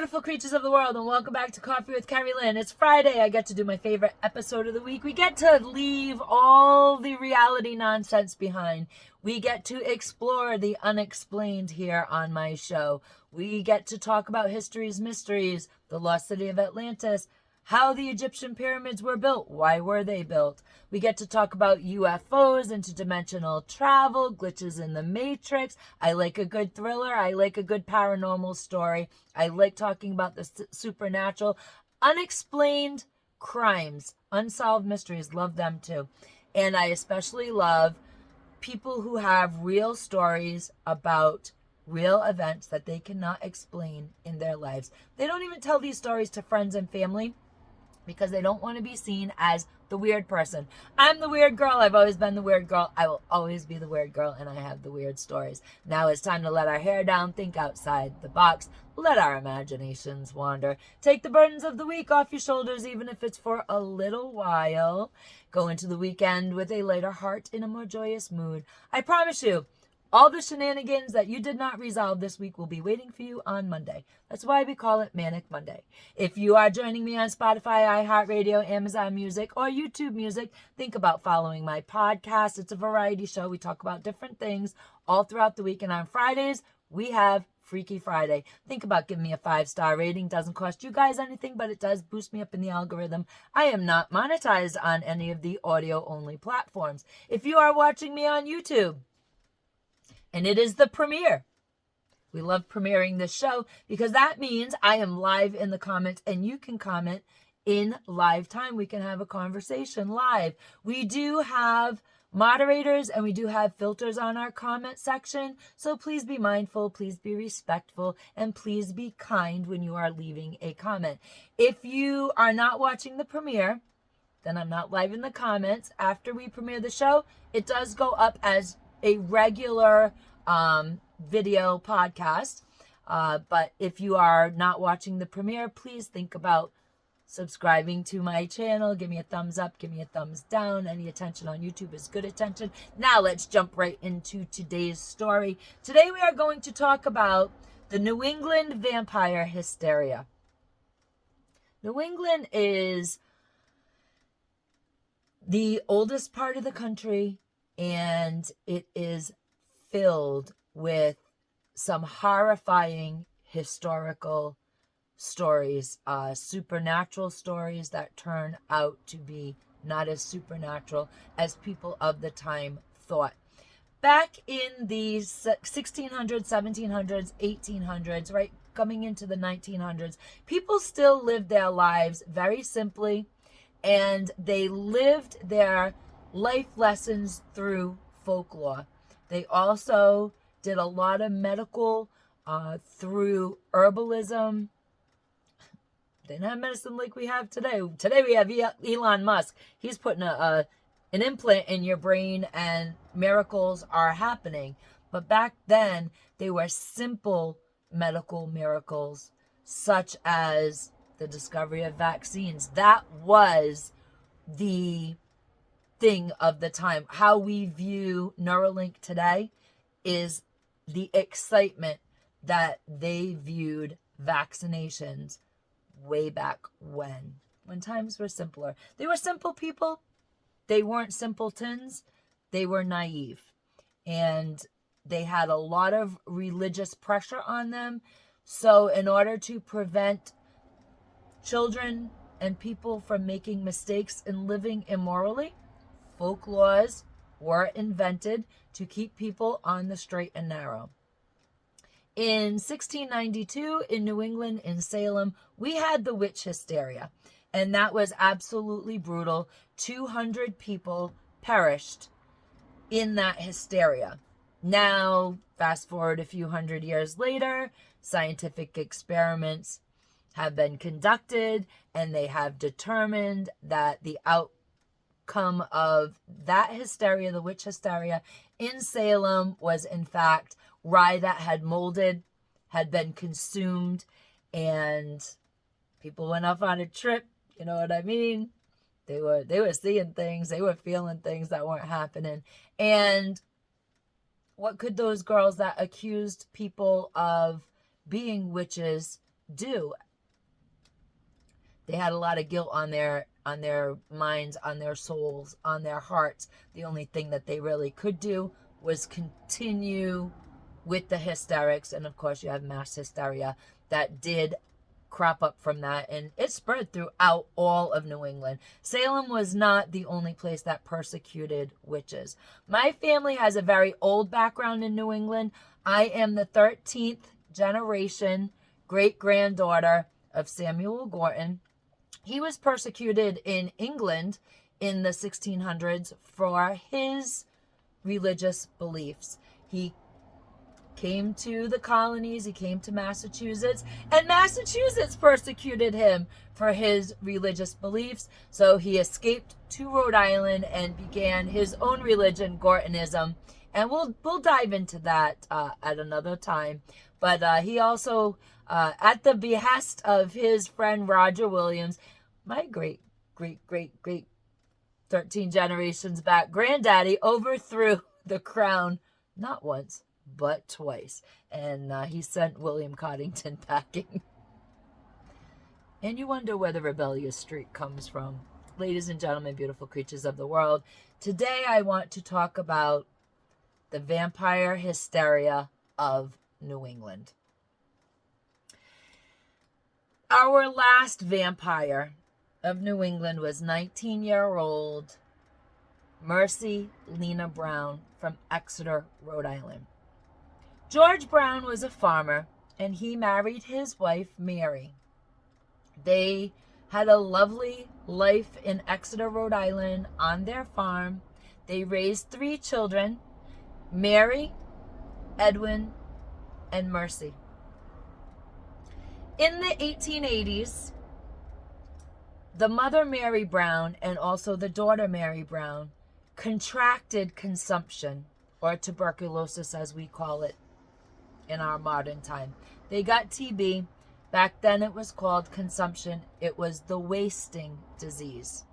beautiful creatures of the world, and welcome back to Coffee with Kerri-Lynn. It's Friday. I get to do my favorite episode of the week. We get to leave all the reality nonsense behind. We get to explore the unexplained here on my show. We get to talk about history's mysteries, the lost city of Atlantis, how the Egyptian pyramids were built, why were they built. We get to talk about UFOs, interdimensional travel, glitches in the Matrix. I like a good thriller. I like a good paranormal story. I like talking about the supernatural, unexplained crimes, unsolved mysteries. Love them too. And I especially love people who have real stories about real events that they cannot explain in their lives. They don't even tell these stories to friends and family, because they don't want to be seen as the weird person. I'm the weird girl. I've always been the weird girl. I will always be the weird girl, and I have the weird stories. Now it's time to let our hair down, think outside the box, let our imaginations wander. Take the burdens of the week off your shoulders, even if it's for a little while. Go into the weekend with a lighter heart in a more joyous mood. I promise you, all the shenanigans that you did not resolve this week will be waiting for you on Monday. That's why we call it Manic Monday. If you are joining me on Spotify, iHeartRadio, Amazon Music, or YouTube Music, think about following my podcast. It's a variety show. We talk about different things all throughout the week. And on Fridays, we have Freaky Friday. Think about giving me a 5-star rating. Doesn't cost you guys anything, but it does boost me up in the algorithm. I am not monetized on any of the audio-only platforms. If you are watching me on YouTube, and it is the premiere. We love premiering this show because that means I am live in the comments and you can comment in live time. We can have a conversation live. We do have moderators and we do have filters on our comment section. So please be mindful, please be respectful, and please be kind when you are leaving a comment. If you are not watching the premiere, then I'm not live in the comments. After we premiere the show, it does go up as a regular video podcast. But if you are not watching the premiere, please think about subscribing to my channel. Give me a thumbs up, give me a thumbs down. Any attention on YouTube is good attention. Now let's jump right into today's story. Today we are going to talk about the New England vampire hysteria. New England is the oldest part of the country, and it is filled with some horrifying historical stories, supernatural stories that turn out to be not as supernatural as people of the time thought. Back in the 1600s, 1700s, 1800s, right, coming into the 1900s, people still lived their lives very simply, and they lived their life lessons through folklore. They also did a lot of medical through herbalism. They didn't have medicine like we have today. Today we have Elon Musk. He's putting an implant in your brain and miracles are happening. But back then, they were simple medical miracles, such as the discovery of vaccines. That was the thing of the time. How we view Neuralink today is the excitement that they viewed vaccinations way back when times were simpler. They were simple people. They weren't simpletons. They were naive. And they had a lot of religious pressure on them. So in order to prevent children and people from making mistakes and living immorally, folk laws were invented to keep people on the straight and narrow. In 1692, in New England, in Salem, we had the witch hysteria, and that was absolutely brutal. 200 people perished in that hysteria. Now, fast forward a few hundred years later, scientific experiments have been conducted, and they have determined that the outcome of that hysteria, the witch hysteria in Salem, was in fact rye that had molded, had been consumed, and people went off on a trip. You know what I mean? They were seeing things, they were feeling things that weren't happening. And what could those girls that accused people of being witches do. They had a lot of guilt on their minds, on their souls, on their hearts. The only thing that they really could do was continue with the hysterics. And of course, you have mass hysteria that did crop up from that, and it spread throughout all of New England. Salem was not the only place that persecuted witches. My family has a very old background in New England. I am the 13th generation great-granddaughter of Samuel Gorton. He was persecuted in England in the 1600s for his religious beliefs. He came to the colonies, he came to Massachusetts, and Massachusetts persecuted him for his religious beliefs. So he escaped to Rhode Island and began his own religion, Gortonism. And we'll dive into that at another time. But he also, at the behest of his friend Roger Williams, my great 13 generations back granddaddy, overthrew the crown not once, but twice. And he sent William Coddington packing. And you wonder where the rebellious streak comes from. Ladies and gentlemen, beautiful creatures of the world, today I want to talk about the vampire hysteria of New England. Our last vampire of New England was 19-year-old Mercy Lena Brown from Exeter, Rhode Island. George Brown was a farmer, and he married his wife, Mary. They had a lovely life in Exeter, Rhode Island, on their farm. They raised 3 children, Mary, Edwin, and Mercy. In the 1880s, the mother, Mary Brown, and also the daughter, Mary Brown, contracted consumption, or tuberculosis as we call it in our modern time. They got TB. Back then it was called consumption. It was the wasting disease.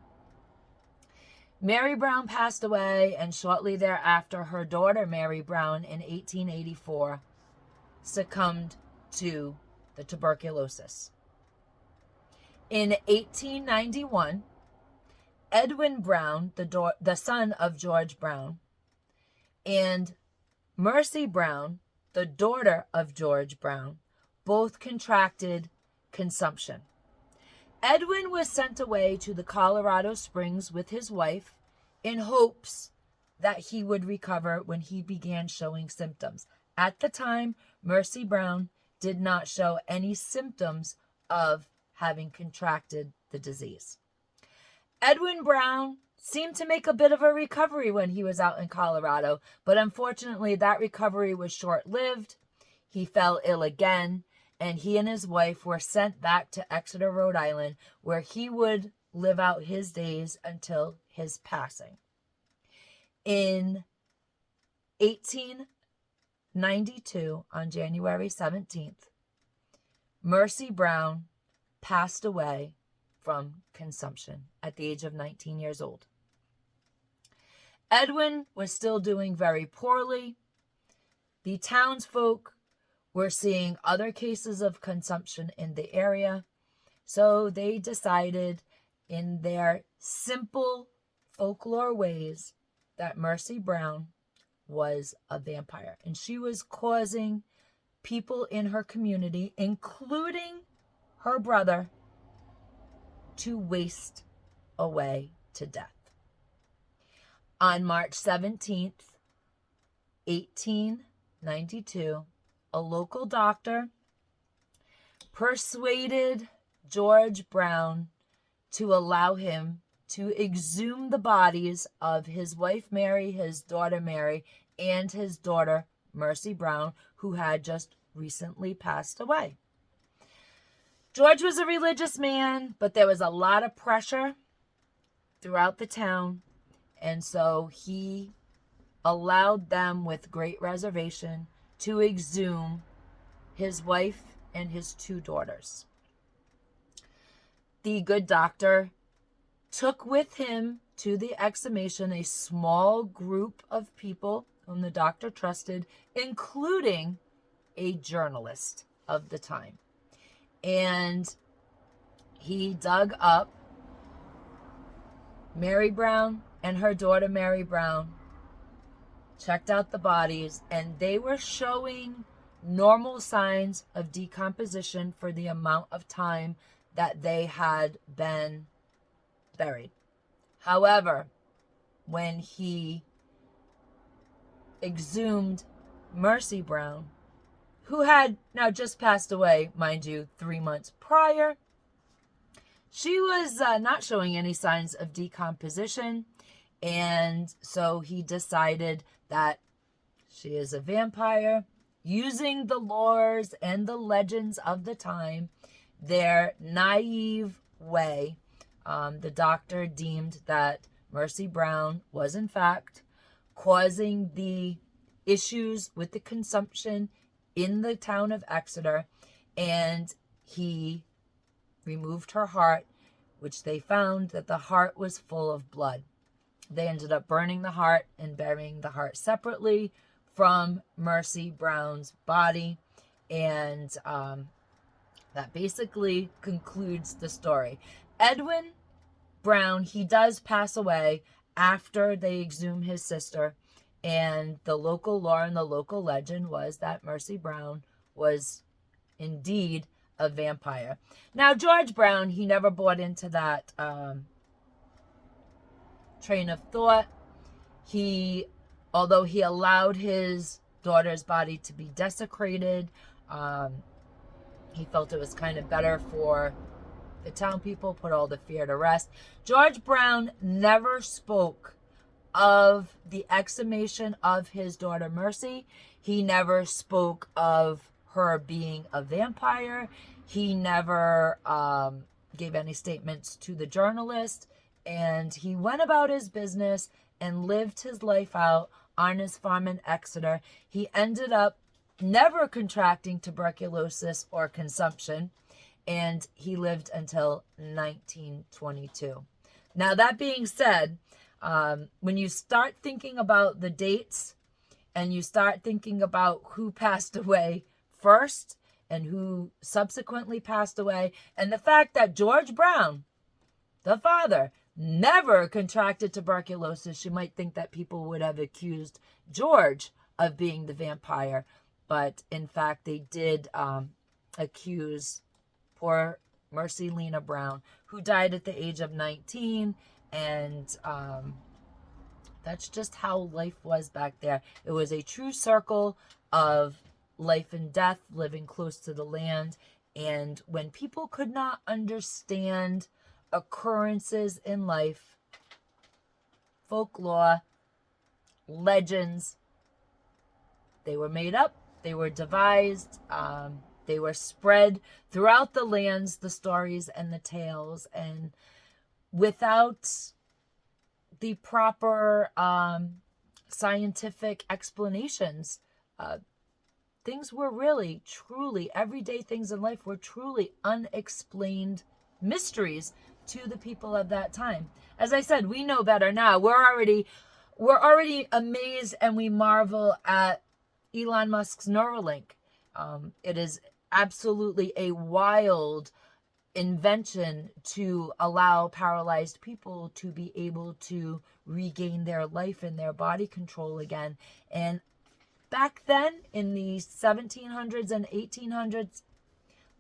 Mary Brown passed away, and shortly thereafter, her daughter, Mary Brown, in 1884, succumbed to the tuberculosis. In 1891, Edwin Brown, the son of George Brown, and Mercy Brown, the daughter of George Brown, both contracted consumption. Edwin was sent away to the Colorado Springs with his wife in hopes that he would recover when he began showing symptoms. At the time, Mercy Brown did not show any symptoms of having contracted the disease. Edwin Brown seemed to make a bit of a recovery when he was out in Colorado, but unfortunately that recovery was short-lived. He fell ill again, and he and his wife were sent back to Exeter, Rhode Island, where he would live out his days until his passing. In 1892, on January 17th, Mercy Brown passed away from consumption at the age of 19 years old. Edwin was still doing very poorly. The townsfolk were seeing other cases of consumption in the area, so they decided in their simple folklore ways that Mercy Brown was a vampire, and she was causing people in her community, including her brother, to waste away to death. On March 17th, 1892, a local doctor persuaded George Brown to allow him to exhume the bodies of his wife Mary, his daughter Mary, and his daughter Mercy Brown, who had just recently passed away. George was a religious man, but there was a lot of pressure throughout the town, and so he allowed them with great reservation to exhume his wife and his 2 daughters. The good doctor took with him to the exhumation a small group of people whom the doctor trusted, including a journalist of the time. and he dug up Mary Brown and her daughter Mary Brown, checked out the bodies, and they were showing normal signs of decomposition for the amount of time that they had been buried. However, when he exhumed Mercy Brown, who had now just passed away, mind you, 3 months prior, she was not showing any signs of decomposition, and so he decided that she is a vampire. Using the lores and the legends of the time, their naive way, the doctor deemed that Mercy Brown was in fact causing the issues with the consumption in the town of Exeter, and he removed her heart, which they found that the heart was full of blood. They ended up burning the heart and burying the heart separately from Mercy Brown's body, and that basically concludes the story. Edwin Brown, he does pass away after they exhume his sister, and the local lore and the local legend was that Mercy Brown was indeed a vampire. Now, George Brown, he never bought into that train of thought. Although he allowed his daughter's body to be desecrated, he felt it was kind of better for the town people, put all the fear to rest. George Brown never spoke of the exhumation of his daughter Mercy. He never spoke of her being a vampire. He never gave any statements to the journalist, and he went about his business and lived his life out on his farm in Exeter. He ended up never contracting tuberculosis or consumption, and he lived until 1922. Now, that being said, when you start thinking about the dates and you start thinking about who passed away first and who subsequently passed away, and the fact that George Brown, the father, never contracted tuberculosis, you might think that people would have accused George of being the vampire, but in fact they did accuse poor Mercy Lena Brown, who died at the age of 19, and that's just how life was back there. It was a true circle of life and death, living close to the land, and when people could not understand occurrences in life, folklore, legends, they were made up, they were devised, they were spread throughout the lands, the stories and the tales, and without the proper scientific explanations, things were really, truly, everyday things in life were truly unexplained mysteries to the people of that time. As I said, we know better now. We're already amazed and we marvel at Elon Musk's Neuralink. It is absolutely a wild invention to allow paralyzed people to be able to regain their life and their body control again. And back then, in the 1700s and 1800s,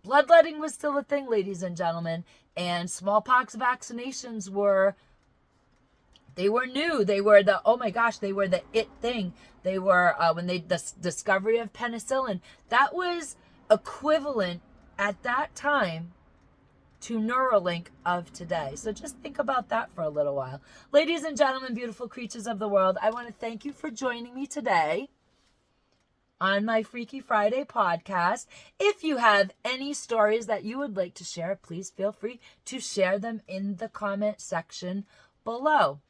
bloodletting was still a thing, ladies and gentlemen, and smallpox vaccinations were new. They were they were the it thing. They were, when the discovery of penicillin, that was equivalent at that time to Neuralink of today. So just think about that for a little while. Ladies and gentlemen, beautiful creatures of the world, I want to thank you for joining me today on my Freaky Friday podcast. If you have any stories that you would like to share, please feel free to share them in the comment section below.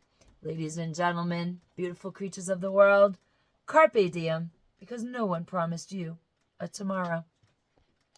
Ladies and gentlemen, beautiful creatures of the world, carpe diem, because no one promised you a tomorrow.